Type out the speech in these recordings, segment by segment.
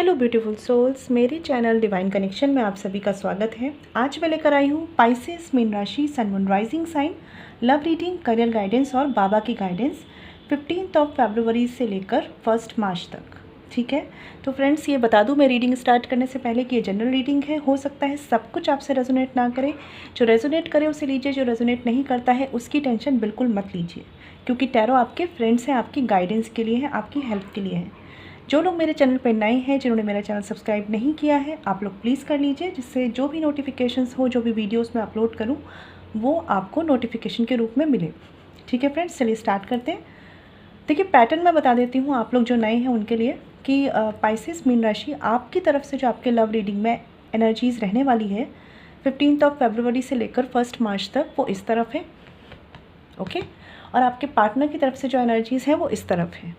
Hello beautiful souls, मेरे channel divine connection में आप सभी का स्वागत है। आज मैं लेकर आई हूँ पाइसेस मीन राशि sun moon rising sign love reading, career guidance और बाबा की गाइडेंस 15 फरवरी से लेकर 1 मार्च तक। ठीक है, तो फ्रेंड्स ये बता दूँ मैं रीडिंग स्टार्ट करने से पहले कि ये जनरल रीडिंग है। हो सकता है सब कुछ आपसे रेजोनेट ना करे, जो रेजोनेट करे उसे लीजिए, जो रेजोनेट नहीं करता है उसकी टेंशन बिल्कुल मत लीजिए, क्योंकि टैरो आपके फ्रेंड्स हैं, आपकी गाइडेंस के लिए हैं, आपकी हेल्प के लिए हैं। जो लोग मेरे चैनल पर नए हैं, जिन्होंने मेरा चैनल सब्सक्राइब नहीं किया है, आप लोग प्लीज़ कर लीजिए, जिससे जो भी नोटिफिकेशंस हो, जो भी वीडियोस मैं अपलोड करूं, वो आपको नोटिफिकेशन के रूप में मिले। ठीक है फ्रेंड्स, चलिए स्टार्ट करते हैं। देखिए पैटर्न मैं बता देती हूँ आप लोग जो नए हैं उनके लिए कि पाइसेस मीन राशि आपकी तरफ से जो आपके लव रीडिंग में एनर्जीज़ रहने वाली है 15 फरवरी से लेकर 1 मार्च तक, वो इस तरफ है। ओके, और आपके पार्टनर की तरफ से जो एनर्जीज़ हैं वो इस तरफ है।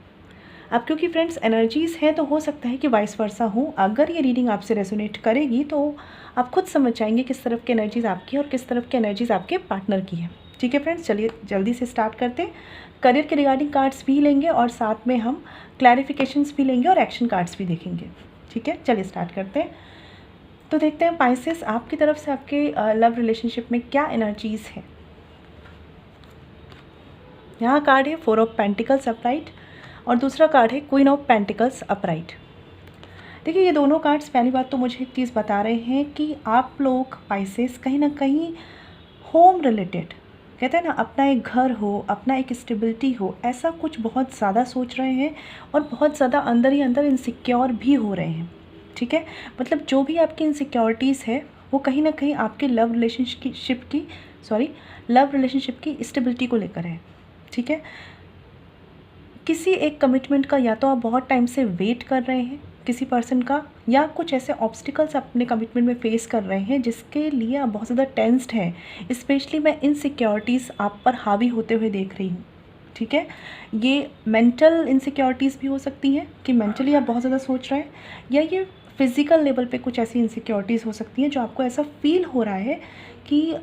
अब क्योंकि फ्रेंड्स एनर्जीज़ हैं तो हो सकता है कि वाइस वर्सा हो। अगर ये रीडिंग आपसे रेजोनेट करेगी तो आप खुद समझ जाएंगे किस तरफ की एनर्जीज़ आपकी है और किस तरफ की एनर्जीज़ आपके पार्टनर की है। ठीक है फ्रेंड्स, चलिए जल्दी से स्टार्ट करते हैं। करियर के रिगार्डिंग कार्ड्स भी लेंगे और साथ में हम क्लैरिफिकेशंस भी लेंगे और एक्शन कार्ड्स भी देखेंगे। ठीक है, चलिए स्टार्ट करते हैं। तो देखते हैं पाइसेस आपकी तरफ से आपके लव रिलेशनशिप में क्या एनर्जीज़ है। यहाँ कार्ड है 4 ऑफ पेंटिकल्स अपराइट और दूसरा कार्ड है क्वीन ऑफ पेंटिकल्स अपराइट। देखिए ये दोनों कार्ड्स पहली बात तो मुझे एक चीज़ बता रहे हैं कि आप लोग पाइसेस कहीं ना कहीं होम रिलेटेड, कहते हैं ना, अपना एक घर हो, अपना एक स्टेबिलिटी हो, ऐसा कुछ बहुत ज़्यादा सोच रहे हैं और बहुत ज़्यादा अंदर ही अंदर इनसिक्योर भी हो रहे हैं। ठीक है, मतलब जो भी आपकी इनसिक्योरिटीज़ है वो कहीं ना कहीं आपके लव रिलेशनशिप की स्टेबिलिटी को लेकर है। ठीक है, किसी एक कमिटमेंट का या तो आप बहुत टाइम से वेट कर रहे हैं किसी पर्सन का, या कुछ ऐसे ऑब्स्टिकल्स अपने कमिटमेंट में फेस कर रहे हैं जिसके लिए आप बहुत ज़्यादा टेंस्ड हैं। स्पेशली मैं इनसिक्योरिटीज़ आप पर हावी होते हुए देख रही हूँ। ठीक है, ये मेंटल इनसिक्योरिटीज़ भी हो सकती हैं कि मेंटली आप बहुत ज़्यादा सोच रहे हैं, या ये फिज़िकल लेवल पे कुछ ऐसी इनसिक्योरिटीज़ हो सकती हैं जो आपको ऐसा फील हो रहा है कि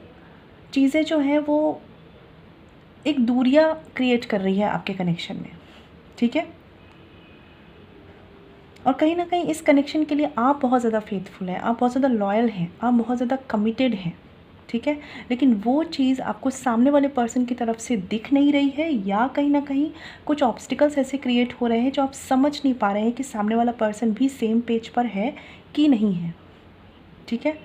चीज़ें जो हैं वो एक दूरियाँ क्रिएट कर रही है आपके कनेक्शन में। ठीक है, और कहीं ना कहीं इस कनेक्शन के लिए आप बहुत ज़्यादा फेथफुल हैं, आप बहुत ज़्यादा लॉयल हैं, आप बहुत ज़्यादा कमिटेड हैं। ठीक है, लेकिन वो चीज़ आपको सामने वाले पर्सन की तरफ से दिख नहीं रही है, या कहीं ना कहीं कुछ ऑब्स्टिकल्स ऐसे क्रिएट हो रहे हैं जो आप समझ नहीं पा रहे हैं कि सामने वाला पर्सन भी सेम पेज पर है कि नहीं है। ठीक है,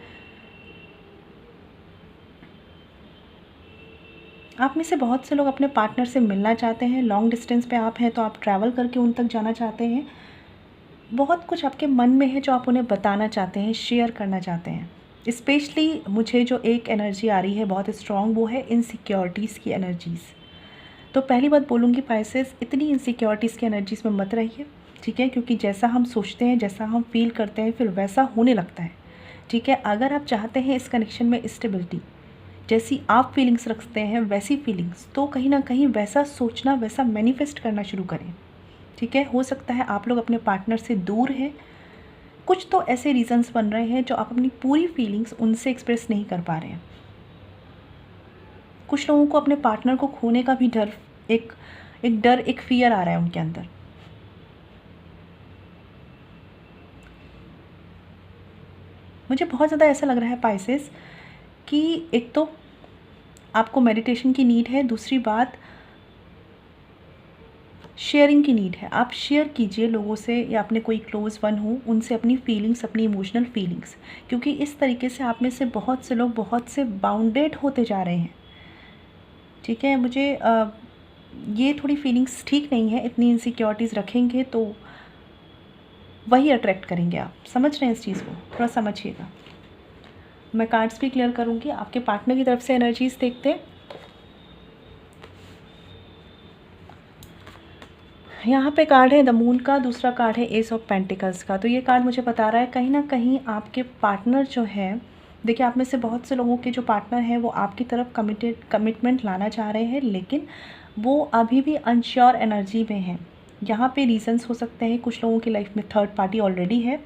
आप में से बहुत से लोग अपने पार्टनर से मिलना चाहते हैं। लॉन्ग डिस्टेंस पे आप हैं तो आप ट्रैवल करके उन तक जाना चाहते हैं। बहुत कुछ आपके मन में है जो आप उन्हें बताना चाहते हैं, शेयर करना चाहते हैं। स्पेशली मुझे जो एक एनर्जी आ रही है बहुत स्ट्रॉन्ग, वो है इनसिक्योरिटीज़ की एनर्जीज़। तो पहली बात बोलूँगी पाइसेस, इतनी इनसिक्योरिटीज़ की एनर्जीज़ में मत रहिए। ठीक है, क्योंकि जैसा हम सोचते हैं, जैसा हम फील करते हैं, फिर वैसा होने लगता है। ठीक है, अगर आप चाहते हैं इस कनेक्शन में स्टेबिलिटी, जैसी आप फीलिंग्स रखते हैं वैसी फीलिंग्स, तो कहीं ना कहीं वैसा सोचना, वैसा मैनिफेस्ट करना शुरू करें। ठीक है, हो सकता है आप लोग अपने पार्टनर से दूर हैं, कुछ तो ऐसे रीजंस बन रहे हैं जो आप अपनी पूरी फीलिंग्स उनसे एक्सप्रेस नहीं कर पा रहे हैं। कुछ लोगों को अपने पार्टनर को खोने का भी डर, एक फियर आ रहा है उनके अंदर। मुझे बहुत ज़्यादा ऐसा लग रहा है पाइसेस कि एक तो आपको मेडिटेशन की नीड है, दूसरी बात शेयरिंग की नीड है। आप शेयर कीजिए लोगों से, या अपने कोई क्लोज़ वन हो उनसे अपनी फीलिंग्स, अपनी इमोशनल फीलिंग्स, क्योंकि इस तरीके से आप में से बहुत से लोग बहुत से बाउंडेड होते जा रहे हैं। ठीक है, मुझे ये थोड़ी फीलिंग्स ठीक नहीं है। इतनी इनसिक्योरिटीज़ रखेंगे तो वही अट्रैक्ट करेंगे। आप समझ रहे हैं इस चीज़ को, थोड़ा समझिएगा। मैं कार्ड्स भी क्लियर करूँगी। आपके पार्टनर की तरफ से एनर्जीज़ देखते हैं। यहाँ पे कार्ड है द मून का, दूसरा कार्ड है एस ऑफ पेंटिकल्स का। तो ये कार्ड मुझे बता रहा है कहीं ना कहीं आपके पार्टनर जो है, देखिए आप में से बहुत से लोगों के जो पार्टनर हैं वो आपकी तरफ कमिटमेंट लाना चाह रहे हैं, लेकिन वो अभी भी अनश्योर एनर्जी में हैं। यहाँ पे रीजंस हो सकते हैं, कुछ लोगों की लाइफ में थर्ड पार्टी ऑलरेडी है,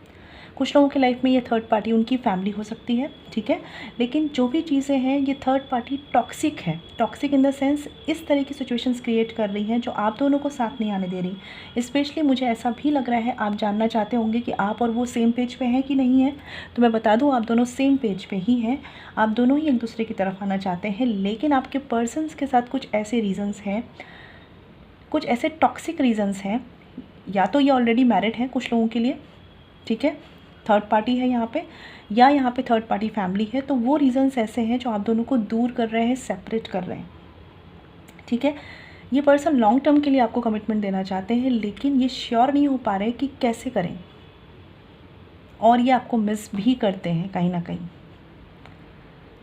कुछ लोगों की लाइफ में ये थर्ड पार्टी उनकी फैमिली हो सकती है, ठीक है। लेकिन जो भी चीज़ें हैं ये थर्ड पार्टी टॉक्सिक है, टॉक्सिक इन द सेंस इस तरह की सिचुएशंस क्रिएट कर रही हैं जो आप दोनों को साथ नहीं आने दे रही। स्पेशली मुझे ऐसा भी लग रहा है, आप जानना चाहते होंगे कि आप और वो सेम पेज पे हैं कि नहीं है। तो मैं बता दूँ, आप दोनों सेम पेज पे ही हैं, आप दोनों ही एक दूसरे की तरफ आना चाहते हैं। लेकिन आपके पर्सन्स के साथ कुछ ऐसे रीज़न्स हैं, कुछ ऐसे टॉक्सिक रीज़न्स हैं, या तो ये ऑलरेडी मैरिड हैं कुछ लोगों के लिए, ठीक है, थर्ड पार्टी है यहाँ पे, या यहाँ पे थर्ड पार्टी फैमिली है। तो वो रीज़न्स ऐसे हैं जो आप दोनों को दूर कर रहे हैं, सेपरेट कर रहे हैं, ठीक है। ये पर्सन लॉन्ग टर्म के लिए आपको कमिटमेंट देना चाहते हैं, लेकिन ये श्योर नहीं हो पा रहे कि कैसे करें, और ये आपको मिस भी करते हैं कहीं ना कहीं।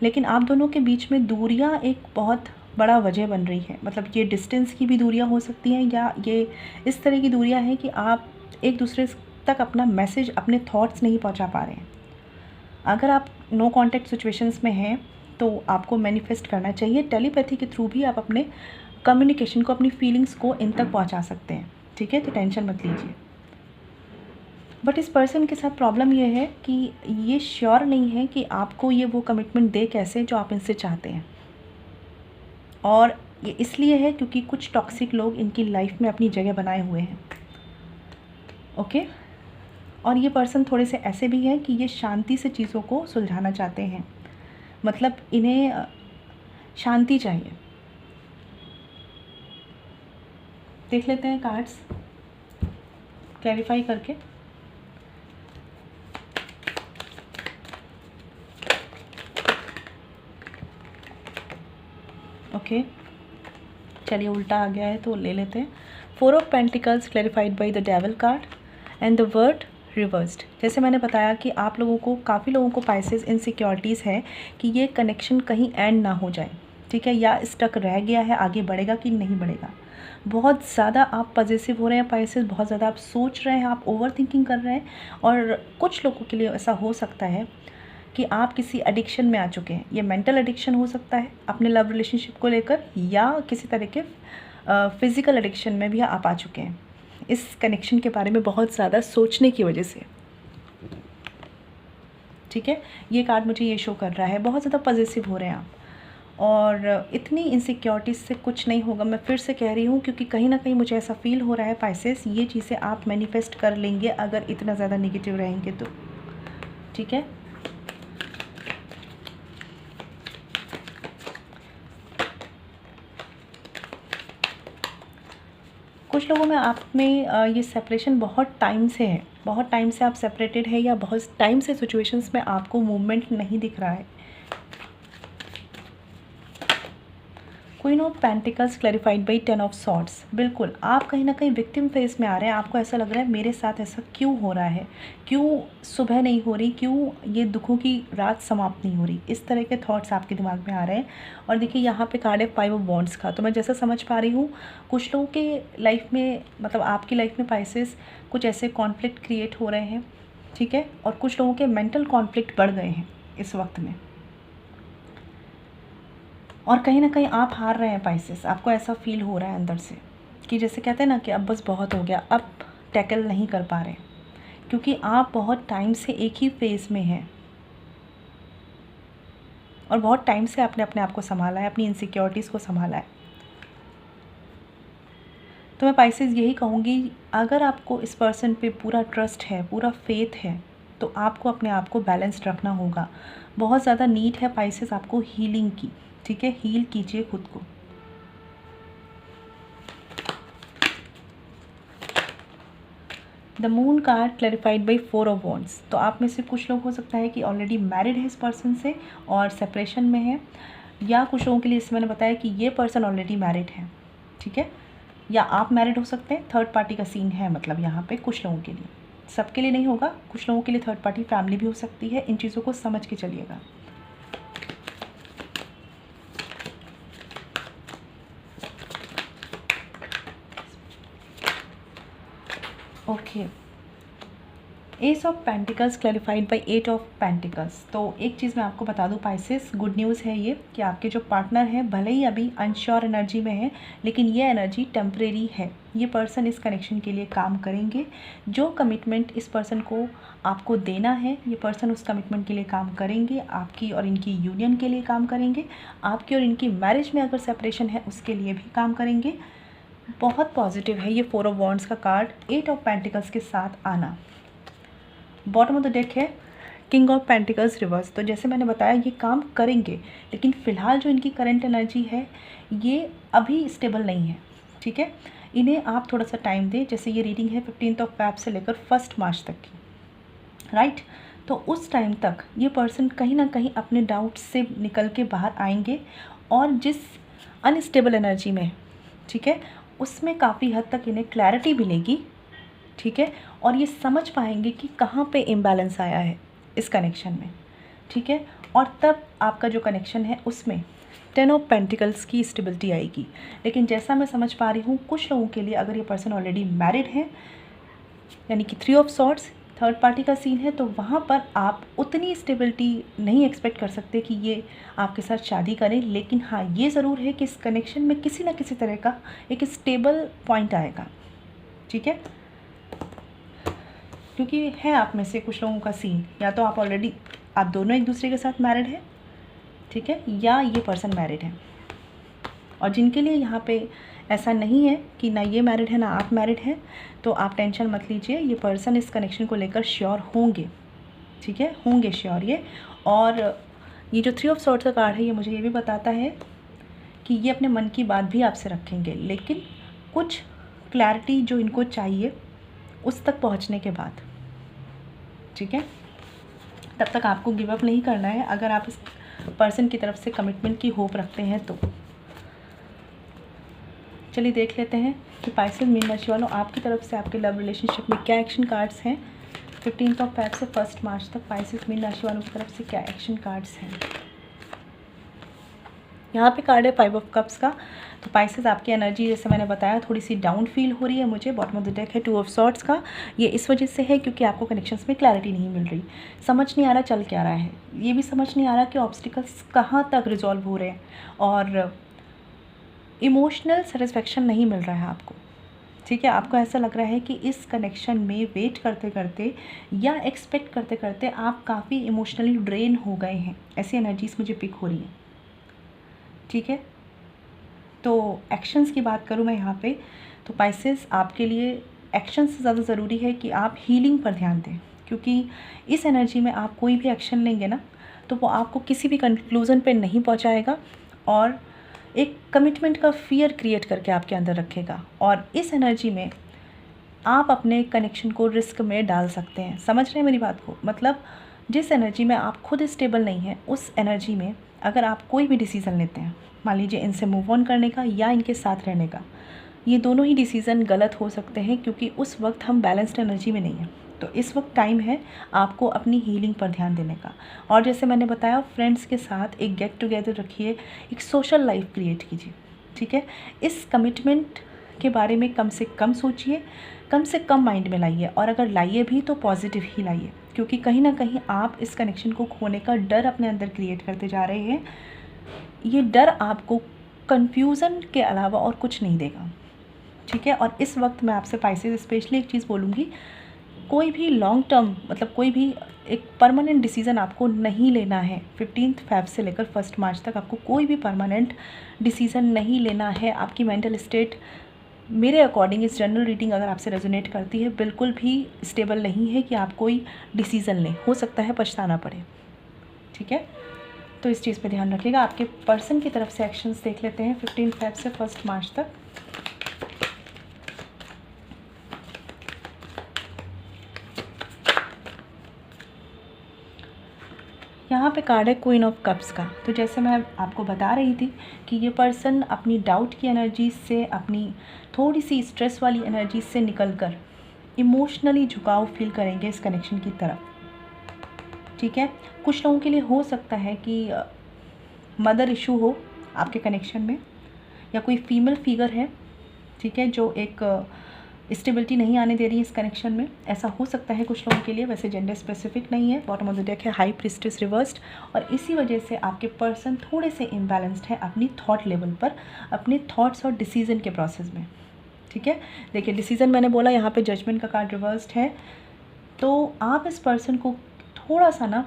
लेकिन आप दोनों के बीच में दूरियाँ एक बहुत बड़ा वजह बन रही है। मतलब ये डिस्टेंस की भी दूरियाँ हो सकती हैं, या ये इस तरह की दूरियाँ हैं कि आप एक दूसरे तक अपना मैसेज, अपने थॉट्स नहीं पहुंचा पा रहे हैं। अगर आप नो कांटेक्ट सिचुएशंस में हैं तो आपको मैनिफेस्ट करना चाहिए। टेलीपैथी के थ्रू भी आप अपने कम्युनिकेशन को, अपनी फीलिंग्स को इन तक पहुंचा सकते हैं, ठीक है। तो टेंशन मत लीजिए। बट इस पर्सन के साथ प्रॉब्लम ये है कि ये श्योर नहीं है कि आपको ये वो कमिटमेंट दे कैसे जो आप इनसे चाहते हैं। और ये इसलिए है क्योंकि कुछ टॉक्सिक लोग इनकी लाइफ में अपनी जगह बनाए हुए हैं, ओके। और ये पर्सन थोड़े से ऐसे भी हैं कि ये शांति से चीज़ों को सुलझाना चाहते हैं। मतलब इन्हें शांति चाहिए। देख लेते हैं कार्ड्स क्लैरिफाई करके। ओके, चलिए उल्टा आ गया है तो ले लेते हैं। 4 of pentacles clarified by the devil card and the word reversed. जैसे मैंने बताया कि आप लोगों को, काफ़ी लोगों को पाइसेस इनसिक्योरिटीज़ है कि ये कनेक्शन कहीं एंड ना हो जाए, ठीक है, या स्टक रह गया है, आगे बढ़ेगा कि नहीं बढ़ेगा। बहुत ज़्यादा आप पॉजिटिव हो रहे हैं पाइसेस, बहुत ज़्यादा आप सोच रहे हैं, आप ओवर थिंकिंग कर रहे हैं। और कुछ लोगों के लिए ऐसा हो सकता है कि आप किसी एडिक्शन में आ चुके हैं। ये मेंटल एडिक्शन हो सकता है अपने लव रिलेशनशिप को लेकर, या किसी तरह के फिज़िकल एडिक्शन में भी आप आ चुके हैं इस कनेक्शन के बारे में बहुत ज़्यादा सोचने की वजह से, ठीक है। ये कार्ड मुझे ये शो कर रहा है, बहुत ज़्यादा पॉजिटिव हो रहे हैं आप, और इतनी इनसिक्योरिटीज़ से कुछ नहीं होगा। मैं फिर से कह रही हूँ, क्योंकि कहीं ना कहीं मुझे ऐसा फील हो रहा है पाइसेस, ये चीज़ें आप मैनिफेस्ट कर लेंगे अगर इतना ज़्यादा नेगेटिव रहेंगे तो, ठीक है। कुछ लोगों में आप में ये सेपरेशन बहुत टाइम से है, बहुत टाइम से आप सेपरेटेड है, या बहुत टाइम से सिचुएशंस में आपको मूवमेंट नहीं दिख रहा है। Queen of pentacles clarified by 10 of swords. बिल्कुल आप कहीं ना कहीं विक्टिम फेस में आ रहे हैं। आपको ऐसा लग रहा है मेरे साथ ऐसा क्यों हो रहा है, क्यों सुबह नहीं हो रही, क्यों ये दुखों की रात समाप्त नहीं हो रही, इस तरह के थॉट्स आपके दिमाग में आ रहे हैं। और देखिए यहाँ पे कार्ड है 5 ऑफ वॉन्ड्स का। तो मैं जैसा समझ पा रही हूँ, कुछ लोगों के लाइफ में, मतलब आपकी लाइफ में पाइसेस, कुछ ऐसे कॉन्फ्लिक्ट क्रिएट हो रहे हैं, ठीक है। और कुछ लोगों के मेंटल कॉन्फ्लिक्ट बढ़ गए हैं इस वक्त में, और कहीं ना कहीं आप हार रहे हैं पाइसेस। आपको ऐसा फील हो रहा है अंदर से कि जैसे कहते हैं ना कि अब बस बहुत हो गया, अब टैकल नहीं कर पा रहे, क्योंकि आप बहुत टाइम से एक ही फेज़ में हैं और बहुत टाइम से आपने अपने आप को संभाला है, अपनी इनसिक्योरिटीज़ को संभाला है। तो मैं पाइसेस यही कहूँगी, अगर आपको इस पर्सन पे पूरा ट्रस्ट है, पूरा फेथ है, तो आपको अपने आप को बैलेंस्ड रखना होगा। बहुत ज़्यादा नीड है पाइसेस आपको हीलिंग की, ठीक है। हील कीजिए खुद को। The moon card clarified by 4 of wands. तो आप में से कुछ लोग हो सकता है कि ऑलरेडी मैरिड है इस पर्सन से और सेपरेशन में है, या कुछ लोगों के लिए इसमें मैंने बताया कि ये पर्सन ऑलरेडी मैरिड है, ठीक है, या आप मैरिड हो सकते हैं। थर्ड पार्टी का सीन है, मतलब यहाँ पे कुछ लोगों के लिए, सबके लिए नहीं होगा, कुछ लोगों के लिए थर्ड पार्टी फैमिली भी हो सकती है। इन चीज़ों को समझ के चलिएगा। Okay, ace of pentacles clarified by eight of pentacles. तो एक चीज़ मैं आपको बता दूं पाइसेस, गुड न्यूज़ है ये कि आपके जो पार्टनर हैं भले ही अभी अनश्योर एनर्जी में है, लेकिन ये एनर्जी टेम्परेरी है। ये पर्सन इस कनेक्शन के लिए काम करेंगे। जो कमिटमेंट इस पर्सन को आपको देना है, ये पर्सन उस कमिटमेंट के लिए काम करेंगे। आपकी और इनकी यूनियन के लिए काम करेंगे। आपकी और इनकी मैरिज में अगर सेपरेशन है उसके लिए भी काम करेंगे। बहुत पॉजिटिव है ये 4 ऑफ वॉन्ड्स का कार्ड 8 ऑफ पेंटिकल्स के साथ आना। बॉटम ऑफ द डेक है किंग ऑफ पेंटिकल्स रिवर्स। तो जैसे मैंने बताया ये काम करेंगे, लेकिन फ़िलहाल जो इनकी करंट एनर्जी है ये अभी स्टेबल नहीं है। ठीक है, इन्हें आप थोड़ा सा टाइम दें। जैसे ये रीडिंग है 15 ऑफ फेब से लेकर 1 मार्च तक की, राइट। तो उस टाइम तक ये पर्सन कहीं ना कहीं अपने डाउट्स से निकल के बाहर आएंगे और जिस अनस्टेबल एनर्जी में, ठीक है, उसमें काफ़ी हद तक इन्हें क्लैरिटी मिलेगी। ठीक है, और ये समझ पाएंगे कि कहाँ पे इम्बैलेंस आया है इस कनेक्शन में। ठीक है, और तब आपका जो कनेक्शन है उसमें 10 ऑफ पेंटिकल्स की स्टेबिलिटी आएगी। लेकिन जैसा मैं समझ पा रही हूँ कुछ लोगों के लिए अगर ये पर्सन ऑलरेडी मैरिड है, यानी कि 3 ऑफ सॉर्ड्स थर्ड पार्टी का सीन है, तो वहाँ पर आप उतनी स्टेबिलिटी नहीं एक्सपेक्ट कर सकते कि ये आपके साथ शादी करें। लेकिन हाँ, ये ज़रूर है कि इस कनेक्शन में किसी ना किसी तरह का एक स्टेबल पॉइंट आएगा। ठीक है, क्योंकि है आप में से कुछ लोगों का सीन, या तो आप दोनों एक दूसरे के साथ मैरिड है, ठीक है, या ये पर्सन मैरिड है। और जिनके लिए यहाँ पे ऐसा नहीं है कि ना ये मैरिड है ना आप मैरिड हैं, तो आप टेंशन मत लीजिए। ये पर्सन इस कनेक्शन को लेकर श्योर होंगे। ठीक है, होंगे श्योर ये। और ये जो 3 ऑफ सॉर्ड्स का कार्ड है ये मुझे ये भी बताता है कि ये अपने मन की बात भी आपसे रखेंगे, लेकिन कुछ क्लैरिटी जो इनको चाहिए उस तक पहुँचने के बाद। ठीक है, तब तक आपको गिव अप नहीं करना है अगर आप इस पर्सन की तरफ से कमिटमेंट की होप रखते हैं तो। चलिए देख लेते हैं कि पाइसेस मीन राशि वालों आपकी तरफ से आपके लव रिलेशनशिप में क्या एक्शन कार्ड्स हैं। 15 ऑफ फेब से 1 मार्च तक पाइसेस मीन राशि वालों की तरफ से क्या एक्शन कार्ड्स हैं। यहाँ पे कार्ड है 5 ऑफ कप्स का। तो पाइसेस आपकी एनर्जी जैसे मैंने बताया थोड़ी सी डाउन फील हो रही है मुझे। बॉटम ऑफ द डेक है 2 ऑफ सॉर्ड्स का। ये इस वजह से है क्योंकि आपको कनेक्शंस में क्लैरिटी नहीं मिल रही, समझ नहीं आ रहा चल क्या रहा है, ये भी समझ नहीं आ रहा कि ऑब्स्टिकल्स कहाँ तक रिजॉल्व हो रहे हैं, और इमोशनल सेटिस्फेक्शन नहीं मिल रहा है आपको। ठीक है, आपको ऐसा लग रहा है कि इस कनेक्शन में वेट करते करते या एक्सपेक्ट करते करते आप काफ़ी इमोशनली ड्रेन हो गए हैं। ऐसी एनर्जीज मुझे पिक हो रही हैं। ठीक है, तो एक्शंस की बात करूँ मैं यहाँ पे, तो पाइसेस आपके लिए एक्शन से ज़्यादा ज़रूरी है कि आप हीलिंग पर ध्यान दें, क्योंकि इस एनर्जी में आप कोई भी एक्शन लेंगे ना तो वो आपको किसी भी कंक्लूज़न पे नहीं पहुँचाएगा और एक कमिटमेंट का फियर क्रिएट करके आपके अंदर रखेगा। और इस एनर्जी में आप अपने कनेक्शन को रिस्क में डाल सकते हैं। समझ रहे हैं मेरी बात को? मतलब जिस एनर्जी में आप खुद स्टेबल नहीं हैं, उस एनर्जी में अगर आप कोई भी डिसीज़न लेते हैं, मान लीजिए इनसे मूव ऑन करने का या इनके साथ रहने का, ये दोनों ही डिसीज़न गलत हो सकते हैं क्योंकि उस वक्त हम बैलेंस्ड एनर्जी में नहीं हैं। तो इस वक्त टाइम है आपको अपनी हीलिंग पर ध्यान देने का। और जैसे मैंने बताया, फ्रेंड्स के साथ एक गेट टुगेदर रखिए, एक सोशल लाइफ क्रिएट कीजिए। ठीक है, इस कमिटमेंट के बारे में कम से कम सोचिए, कम से कम माइंड में लाइए, और अगर लाइए भी तो पॉजिटिव ही लाइए, क्योंकि कहीं ना कहीं आप इस कनेक्शन को खोने का डर अपने अंदर क्रिएट करते जा रहे हैं। ये डर आपको कन्फ्यूज़न के अलावा और कुछ नहीं देगा। ठीक है, और इस वक्त मैं आपसे पाइसेस स्पेशली एक चीज़ बोलूँगी, कोई भी लॉन्ग टर्म मतलब कोई भी एक परमानेंट डिसीज़न आपको नहीं लेना है। 15 फेब से लेकर 1 मार्च तक आपको कोई भी परमानेंट डिसीज़न नहीं लेना है। आपकी मेंटल स्टेट मेरे अकॉर्डिंग इस जनरल रीडिंग अगर आपसे रेजोनेट करती है, बिल्कुल भी स्टेबल नहीं है कि आप कोई डिसीज़न लें, हो सकता है पछताना पड़े। ठीक है, तो इस चीज़ पे ध्यान रखिएगा। आपके पर्सन की तरफ से एक्शंस देख लेते हैं 15 फेब से 1 मार्च तक। यहाँ पे कार्ड है क्वीन ऑफ कप्स का। तो जैसे मैं आपको बता रही थी कि ये पर्सन अपनी डाउट की एनर्जी से, अपनी थोड़ी सी स्ट्रेस वाली एनर्जी से निकलकर इमोशनली झुकाव फील करेंगे इस कनेक्शन की तरफ। ठीक है, कुछ लोगों के लिए हो सकता है कि मदर इशू हो आपके कनेक्शन में, या कोई फीमेल फिगर है, ठीक है, जो एक स्टेबिलिटी नहीं आने दे रही है इस कनेक्शन में। ऐसा हो सकता है कुछ लोगों के लिए, वैसे जेंडर स्पेसिफिक नहीं है। बॉटम ऑफ द डेक है हाई प्रीस्टेस रिवर्स्ड, और इसी वजह से आपके पर्सन थोड़े से इम्बैलेंस्ड है अपनी थॉट लेवल पर, अपने थॉट्स और डिसीजन के प्रोसेस में। ठीक है, देखिए डिसीजन मैंने बोला, यहाँ पे जजमेंट का कार्ड रिवर्स्ड है। तो आप इस पर्सन को थोड़ा सा ना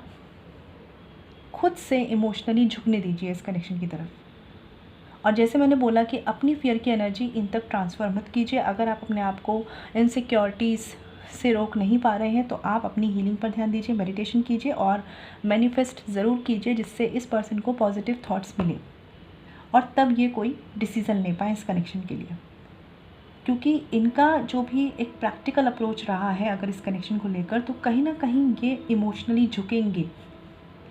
खुद से इमोशनली झुकने दीजिए इस कनेक्शन की तरफ। और जैसे मैंने बोला कि अपनी फियर की एनर्जी इन तक ट्रांसफ़र मत कीजिए। अगर आप अपने आप को इनसिक्योरिटीज़ से रोक नहीं पा रहे हैं तो आप अपनी हीलिंग पर ध्यान दीजिए, मेडिटेशन कीजिए और मैनिफेस्ट ज़रूर कीजिए, जिससे इस पर्सन को पॉजिटिव थॉट्स मिले और तब ये कोई डिसीज़न ले पाए इस कनेक्शन के लिए। क्योंकि इनका जो भी एक प्रैक्टिकल अप्रोच रहा है अगर इस कनेक्शन को लेकर, तो कहीं ना कहीं ये इमोशनली झुकेंगे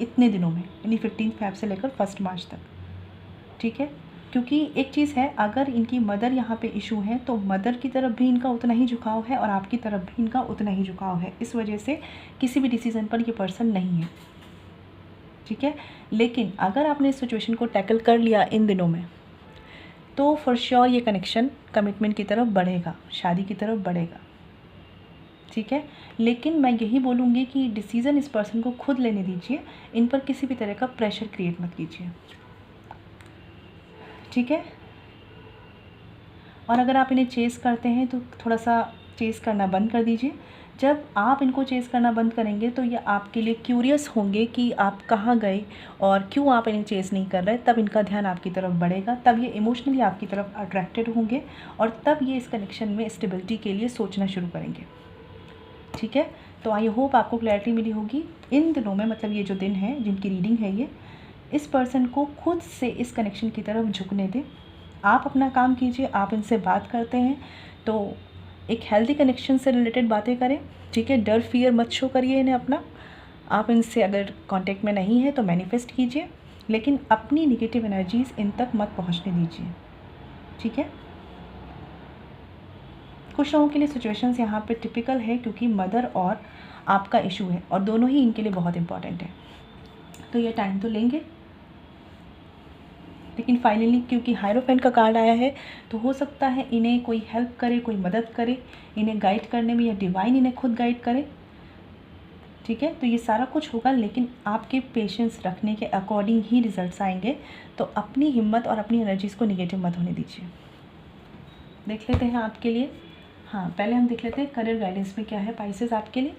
इतने दिनों में, यानी 15 फ़रवरी से लेकर 1 मार्च तक। ठीक है, क्योंकि एक चीज़ है, अगर इनकी मदर यहाँ पे इशू है तो मदर की तरफ भी इनका उतना ही झुकाव है और आपकी तरफ भी इनका उतना ही झुकाव है। इस वजह से किसी भी डिसीज़न पर ये पर्सन नहीं है। ठीक है, लेकिन अगर आपने इस सिचुएशन को टैकल कर लिया इन दिनों में, तो फॉर श्योर ये कनेक्शन कमिटमेंट की तरफ बढ़ेगा, शादी की तरफ बढ़ेगा। ठीक है, लेकिन मैं यही बोलूँगी कि डिसीज़न इस पर्सन को खुद लेने दीजिए, इन पर किसी भी तरह का प्रेशर क्रिएट मत कीजिए। ठीक है, और अगर आप इन्हें चेस करते हैं तो थोड़ा सा चेस करना बंद कर दीजिए। जब आप इनको चेस करना बंद करेंगे तो ये आपके लिए क्यूरियस होंगे कि आप कहाँ गए और क्यों आप इन्हें चेस नहीं कर रहे। तब इनका ध्यान आपकी तरफ बढ़ेगा, तब ये इमोशनली आपकी तरफ अट्रैक्टेड होंगे और तब ये इस कनेक्शन में स्टेबिलिटी के लिए सोचना शुरू करेंगे। ठीक है, तो आई होप आपको क्लैरिटी मिली होगी इन दिनों में, मतलब ये जो दिन है जिनकी रीडिंग है ये, इस पर्सन को खुद से इस कनेक्शन की तरफ झुकने दें। आप अपना काम कीजिए, आप इनसे बात करते हैं तो एक हेल्दी कनेक्शन से रिलेटेड बातें करें। ठीक है, डर फियर मत शो करिए इन्हें अपना। आप इनसे अगर कांटेक्ट में नहीं है तो मैनिफेस्ट कीजिए, लेकिन अपनी नेगेटिव एनर्जीज़ इन तक मत पहुंचने दीजिए। ठीक है, कुछ लोगों के लिए सिचुएशंस यहाँ पे टिपिकल है क्योंकि मदर और आपका इशू है और दोनों ही इनके लिए बहुत इंपॉर्टेंट है, तो ये टाइम तो लेंगे। लेकिन फाइनली क्योंकि हायरोफेंट का कार्ड आया है तो हो सकता है इन्हें कोई हेल्प करे, कोई मदद करे इन्हें गाइड करने में, या डिवाइन इन्हें खुद गाइड करे। ठीक है, तो ये सारा कुछ होगा, लेकिन आपके पेशेंस रखने के अकॉर्डिंग ही रिजल्ट्स आएंगे। तो अपनी हिम्मत और अपनी एनर्जीज़ को निगेटिव मत होने दीजिए। देख लेते हैं आपके लिए, हाँ पहले हम देख लेते हैं करियर गाइडेंस में क्या है पाइसेस आपके लिए।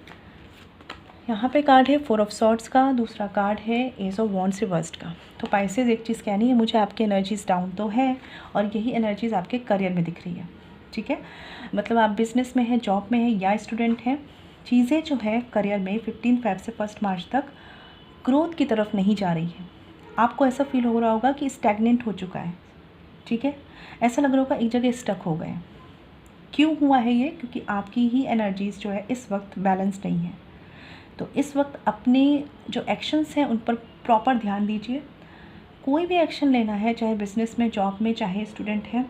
यहाँ पे कार्ड है 4 ऑफ सॉर्ड्स का, दूसरा कार्ड है एज ऑफ वॉन्ड्स रिवर्स्ड का। तो पाइसेस एक चीज़ कहनी है मुझे, आपकी एनर्जीज़ डाउन तो है और यही एनर्जीज़ आपके करियर में दिख रही है। ठीक है, मतलब आप बिज़नेस में हैं, जॉब में हैं या स्टूडेंट हैं, चीज़ें जो है करियर में 15 फ़रवरी से 1 मार्च तक ग्रोथ की तरफ नहीं जा रही है। आपको ऐसा फील हो रहा होगा कि स्टैग्नेंट हो चुका है। ठीक है, ऐसा लग रहा होगा एक जगह स्टक हो गए। क्यों हुआ है ये? क्योंकि आपकी ही एनर्जीज़ जो है इस वक्त बैलेंस नहीं है। तो इस वक्त अपने जो एक्शंस हैं उन पर प्रॉपर ध्यान दीजिए। कोई भी एक्शन लेना है, चाहे बिज़नेस में, जॉब में, चाहे स्टूडेंट है,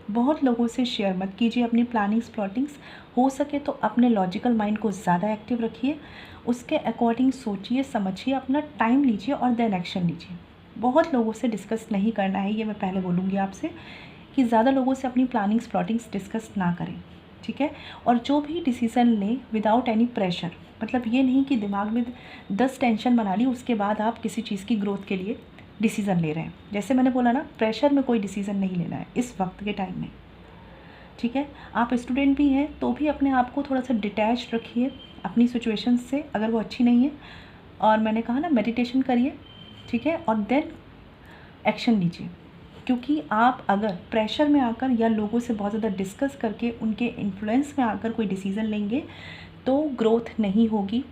बहुत लोगों से शेयर मत कीजिए अपनी प्लानिंग्स प्लॉटिंग्स। हो सके तो अपने लॉजिकल माइंड को ज़्यादा एक्टिव रखिए, उसके अकॉर्डिंग सोचिए समझिए, अपना टाइम लीजिए और देन एक्शन लीजिए। बहुत लोगों से डिस्कस नहीं करना है, ये मैं पहले बोलूँगी आपसे कि ज़्यादा लोगों से अपनी प्लानिंग्स प्लॉटिंग्स डिस्कस ना करें। ठीक है, और जो भी डिसीज़न लें विदाउट एनी प्रेशर, मतलब ये नहीं कि दिमाग में 10 टेंशन बना ली उसके बाद आप किसी चीज़ की ग्रोथ के लिए डिसीज़न ले रहे हैं। जैसे मैंने बोला ना, प्रेशर में कोई डिसीज़न नहीं लेना है इस वक्त के टाइम में। ठीक है, आप स्टूडेंट भी हैं तो भी अपने आप को थोड़ा सा डिटैच रखिए अपनी सिचुएशन से अगर वो अच्छी नहीं है, और मैंने कहा ना मेडिटेशन करिए। ठीक है, और देन एक्शन लीजिए। क्योंकि आप अगर प्रेशर में आकर या लोगों से बहुत ज़्यादा डिस्कस करके उनके इन्फ्लुएंस में आकर कोई डिसीज़न लेंगे तो ग्रोथ नहीं होगी,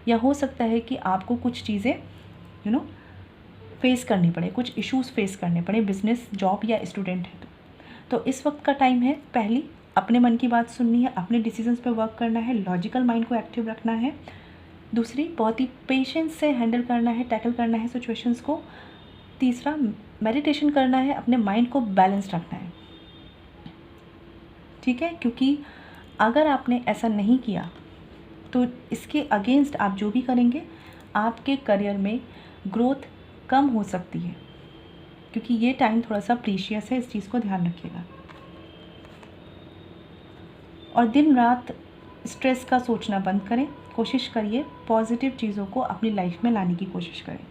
या हो सकता है कि आपको कुछ चीज़ें फेस करनी पड़े, कुछ इश्यूज़ फेस करने पड़े, बिज़नेस, जॉब या स्टूडेंट है तो इस वक्त का टाइम है पहली अपने मन की बात सुननी है, अपने डिसीजंस पे वर्क करना है, लॉजिकल माइंड को एक्टिव रखना है। दूसरी, बहुत ही पेशेंस से हैंडल करना है, टैकल करना है सिचुएशंस को। तीसरा, मेडिटेशन करना है, अपने माइंड को बैलेंस रखना है। ठीक है, क्योंकि अगर आपने ऐसा नहीं किया तो इसके अगेंस्ट आप जो भी करेंगे आपके करियर में ग्रोथ कम हो सकती है, क्योंकि ये टाइम थोड़ा सा प्रीशियस है, इस चीज़ को ध्यान रखिएगा। और दिन रात स्ट्रेस का सोचना बंद करें। कोशिश करिए पॉजिटिव चीज़ों को अपनी लाइफ में लाने की कोशिश करें।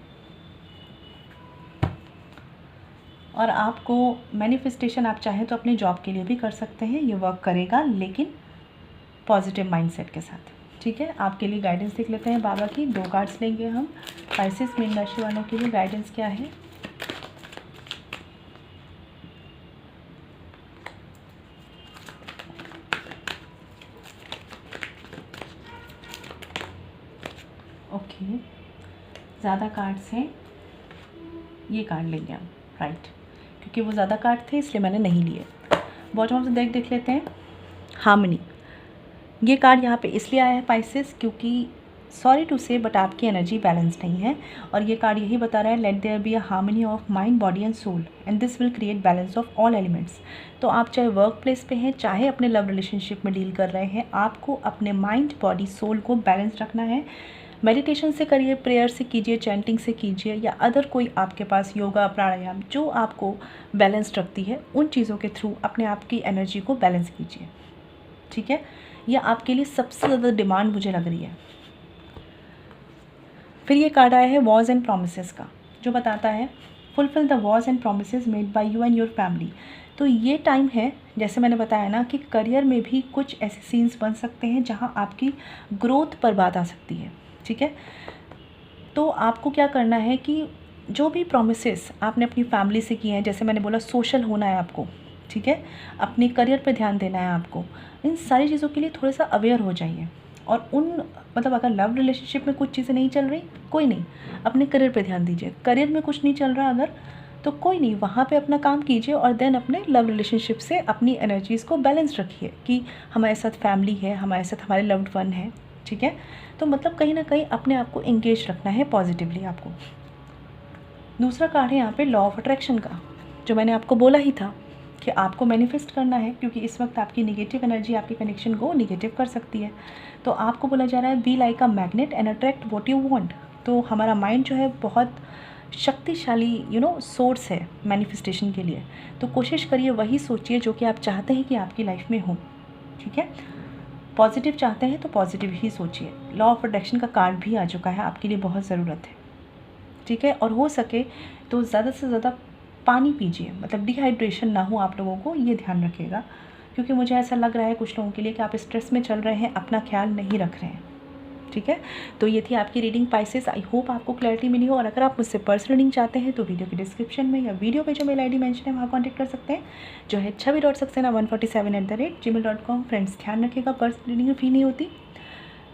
और आपको मैनिफेस्टेशन आप चाहें तो अपने जॉब के लिए भी कर सकते हैं, ये वर्क करेगा लेकिन पॉजिटिव माइंडसेट के साथ। ठीक है, आपके लिए गाइडेंस देख लेते हैं बाबा की। 2 कार्ड्स लेंगे हम। स्पाइसेस मीन राशि वालों के लिए गाइडेंस क्या है। ओके, ज़्यादा कार्ड्स हैं, ये कार्ड लेंगे हम, राइट, क्योंकि वो ज़्यादा कार्ड थे इसलिए मैंने नहीं लिए। बॉटम ऑफ द डेक देख लेते हैं। हार्मनी, ये कार्ड यहाँ पे इसलिए आया है पाइसेस क्योंकि सॉरी टू से बट आपकी एनर्जी बैलेंस नहीं है, और ये कार्ड यही बता रहा है let there be a harmony of mind body and soul and this will create balance of all elements. तो आप चाहे वर्क प्लेस पे हैं, चाहे अपने लव रिलेशनशिप में डील कर रहे हैं, आपको अपने माइंड बॉडी सोल को बैलेंस रखना है। मेडिटेशन से करिए, प्रेयर से कीजिए, चैंटिंग से कीजिए, या अदर कोई आपके पास योगा प्राणायाम जो आपको बैलेंस रखती है, उन चीज़ों के थ्रू अपने आप की एनर्जी को बैलेंस कीजिए। ठीक है, यह आपके लिए सबसे ज़्यादा डिमांड मुझे लग रही है। फिर ये कार्ड आया है वॉर्स एंड प्रोमिसेस का, जो बताता है fulfil the Wars and promises made by you and your family. तो ये टाइम है, जैसे मैंने बताया ना, कि करियर में भी कुछ ऐसे सीन्स बन सकते हैं जहाँ आपकी ग्रोथ पर बात आ सकती है। ठीक है, तो आपको क्या करना है कि जो भी प्रोमिसेस आपने अपनी फैमिली से किए हैं, जैसे मैंने बोला सोशल होना है आपको, ठीक है, अपने करियर पे ध्यान देना है आपको, इन सारी चीज़ों के लिए थोड़ा सा अवेयर हो जाइए। और मतलब अगर लव रिलेशनशिप में कुछ चीज़ें नहीं चल रही, कोई नहीं, अपने करियर पे ध्यान दीजिए। करियर में कुछ नहीं चल रहा अगर, तो कोई नहीं, वहाँ पे अपना काम कीजिए और देन अपने लव रिलेशनशिप से अपनी एनर्जीज़ को बैलेंस रखिए कि हमारे साथ फैमिली है, हमारे साथ हमारे लव्ड वन है। ठीक है, तो मतलब कहीं ना कहीं अपने आप को एंगेज रखना है पॉजिटिवली आपको। दूसरा कार्ड है यहाँ पे लॉ ऑफ अट्रैक्शन का, जो मैंने आपको बोला ही था कि आपको मैनिफेस्ट करना है, क्योंकि इस वक्त आपकी नेगेटिव एनर्जी आपके कनेक्शन को नेगेटिव कर सकती है। तो आपको बोला जा रहा है be like a magnet and attract what you want. तो हमारा माइंड जो है बहुत शक्तिशाली सोर्स है मैनिफेस्टेशन के लिए। तो कोशिश करिए वही सोचिए जो कि आप चाहते हैं कि आपकी लाइफ में हो। ठीक है, पॉजिटिव चाहते हैं तो पॉजिटिव ही सोचिए। लॉ ऑफ अट्रैक्शन का कार्ड भी आ चुका है, आपके लिए बहुत ज़रूरत है। ठीक है, और हो सके तो ज़्यादा से ज़्यादा पानी पीजिए, मतलब डिहाइड्रेशन ना हो आप लोगों को, ये ध्यान रखिएगा, क्योंकि मुझे ऐसा लग रहा है कुछ लोगों के लिए कि आप स्ट्रेस में चल रहे हैं, अपना ख्याल नहीं रख रहे हैं। ठीक है, तो ये थी आपकी रीडिंग पाइसेस। आई होप आपको क्लैरिटी मिली हो, और अगर आप मुझसे पर्सनल रीडिंग चाहते हैं तो वीडियो के डिस्क्रिप्शन में या वीडियो पे जो मेल आईडी मेंशन है वहाँ कॉन्टैक्ट कर सकते हैं, जो है chhavi.saxena147@gmail.com। फ्रेंड्स ध्यान रखिएगा, पर्सनल रीडिंग फ्री नहीं होती।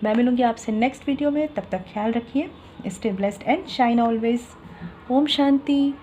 मैं मिलूँगी आपसे नेक्स्ट वीडियो में, तब तक ख्याल रखिए, stay blessed and shine always. ओम शांति।